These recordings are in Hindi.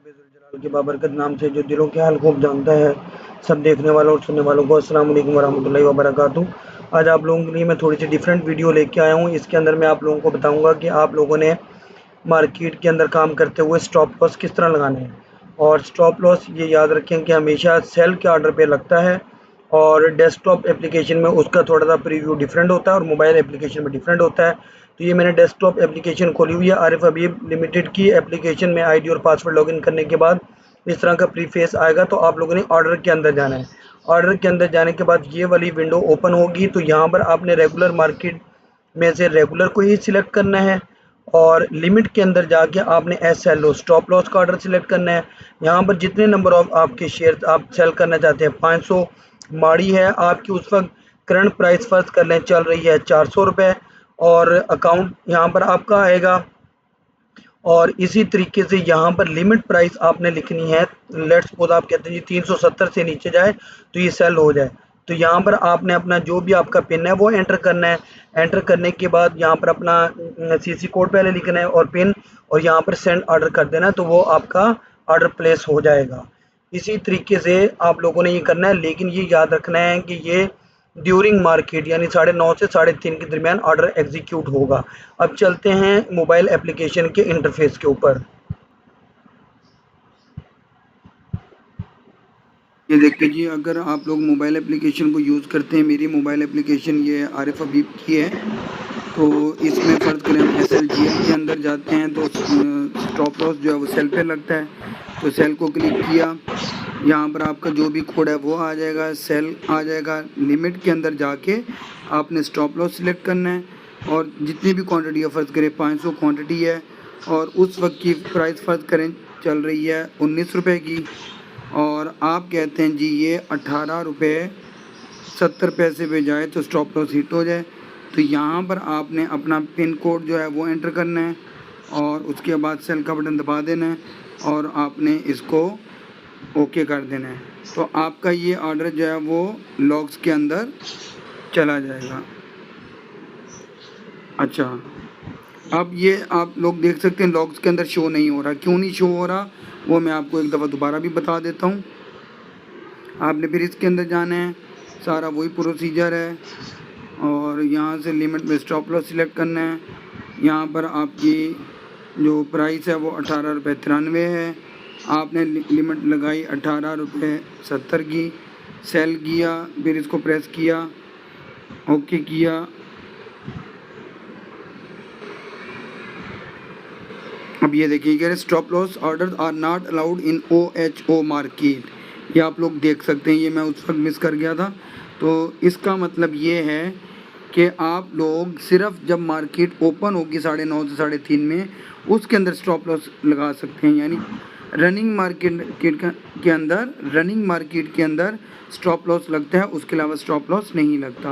ज़ुल के बाबरकत नाम से जो दिलों के हाल खूब जानता है, सब देखने वालों और सुनने वालों को अस्सलाम वालेकुम वरहमतुल्लाहि वबरकातुहू। आज आप लोगों के लिए मैं थोड़ी सी डिफरेंट वीडियो लेके आया हूँ। इसके अंदर मैं आप लोगों को बताऊँगा कि आप लोगों ने मार्केट के अंदर काम करते हुए स्टॉप लॉस किस तरह लगाने हैं। और स्टॉप लॉस ये याद रखें कि हमेशा सेल के ऑर्डर पे लगता है और डेस्कटॉप एप्लीकेशन में उसका थोड़ा सा प्रीव्यू डिफरेंट होता है और मोबाइल एप्लीकेशन में डिफरेंट होता है। तो ये मैंने डेस्कटॉप एप्लीकेशन खोली हुई है, आरिफ हबीब लिमिटेड की एप्लीकेशन में आईडी और पासवर्ड लॉगिन करने के बाद इस तरह का प्रीफेस आएगा। तो आप लोगों ने ऑर्डर के अंदर जाना है। ऑर्डर के अंदर जाने के बाद ये वाली विंडो ओपन होगी। तो यहाँ पर आपने रेगुलर मार्केट में से रेगुलर को ही सिलेक्ट करना है और लिमिट के अंदर जाके आपने SLO स्टॉप लॉस का ऑर्डर सिलेक्ट करना है। यहाँ पर जितने नंबर ऑफ आपके शेयर आप सेल करना चाहते हैं, 500 माड़ी है आपकी उस वक्त करंट प्राइस फर्स्ट कर लें चल रही है 400 रुपये और अकाउंट यहाँ पर आपका आएगा। और इसी तरीके से यहाँ पर लिमिट प्राइस आपने लिखनी है। लेट्स सपोज आप कहते हैं जी 370 से नीचे जाए तो ये सेल हो जाए। तो यहाँ पर आपने अपना जो भी आपका पिन है वो एंटर करना है। एंटर करने के बाद यहाँ पर अपना CC कोड पहले लिखना है और पिन, और यहाँ पर सेंड ऑर्डर कर देना है तो वो आपका ऑर्डर प्लेस हो जाएगा। इसी तरीके से आप लोगों ने ये करना है, लेकिन ये याद रखना है कि ये ड्यूरिंग मार्केट यानी 9:30 से 3:30 के दरमियान ऑर्डर एग्जीक्यूट होगा। अब चलते हैं मोबाइल एप्लीकेशन के इंटरफेस के ऊपर। ये देखिए जी, अगर आप लोग मोबाइल एप्लीकेशन को यूज़ करते हैं, मेरी मोबाइल एप्लीकेशन ये आरिफ हबीब की है, तो इसमें फ़र्ज़ करें हम SLGL के अंदर जाते हैं तो स्टॉप लॉस जो है वो सेल पे लगता है। तो सेल को क्लिक किया, यहाँ पर आपका जो भी कोड है वो आ जाएगा, सेल आ जाएगा। लिमिट के अंदर जाके आपने स्टॉप लॉस सिलेक्ट करना है और जितनी भी क्वांटिटी है, फ़र्ज़ करें 500 क्वांटिटी है और उस वक्त की प्राइस फ़र्ज़ करें चल रही है 19 रुपये की, और आप कहते हैं जी ये 18 रुपये 70 पैसे पे जाए तो स्टॉप लॉस हिट हो जाए। तो यहाँ पर आपने अपना पिन कोड जो है वो एंटर करना है और उसके बाद सेल का बटन दबा देना है और आपने इसको ओके कर देना है। तो आपका ये ऑर्डर जो है वो लॉग्स के अंदर चला जाएगा। अच्छा, अब ये आप लोग देख सकते हैं लॉग्स के अंदर शो नहीं हो रहा। क्यों नहीं शो हो रहा वो मैं आपको एक दफ़ा दोबारा भी बता देता हूँ। आपने फिर इसके अंदर जाना है, सारा वही प्रोसीजर है और यहाँ से लिमिट में स्टॉप लॉस सिलेक्ट करना है। यहाँ पर आपकी जो प्राइस है वो 18 रुपये 93 है। आपने लिमिट लगाई 18 रुपये 70 की, सेल किया, फिर इसको प्रेस किया, ओके किया। अब ये देखिए stop loss order are not allowed in OHO market, ये आप लोग देख सकते हैं। ये मैं उस वक्त मिस कर गया था। तो इसका मतलब ये है कि आप लोग सिर्फ जब मार्केट ओपन होगी 9:30 से 3:30 में उसके अंदर स्टॉप लॉस लगा सकते हैं। यानी रनिंग मार्केट के अंदर स्टॉप लॉस लगता है, उसके अलावा स्टॉप लॉस नहीं लगता।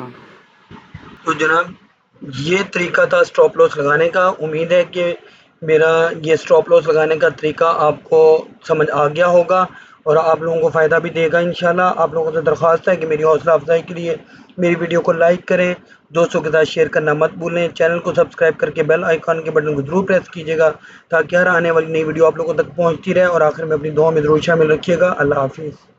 तो जनाब ये तरीका था स्टॉप लॉस लगाने का। उम्मीद है कि मेरा ये स्टॉप लॉस लगाने का तरीका आपको समझ आ गया होगा और आप लोगों को फ़ायदा भी देगा इंशाल्लाह। आप लोगों से दरख्वास्त है कि मेरी हौसला अफजाई के लिए मेरी वीडियो को लाइक करें, दोस्तों के साथ शेयर करना मत भूलें, चैनल को सब्सक्राइब करके बेल आइकॉन के बटन को ज़रूर प्रेस कीजिएगा ताकि हर आने वाली नई वीडियो आप लोगों तक पहुँचती रहे। और आखिर में अपनी दुआ में ज़रूर शामिल रखिएगा। अल्लाह हाफिज़।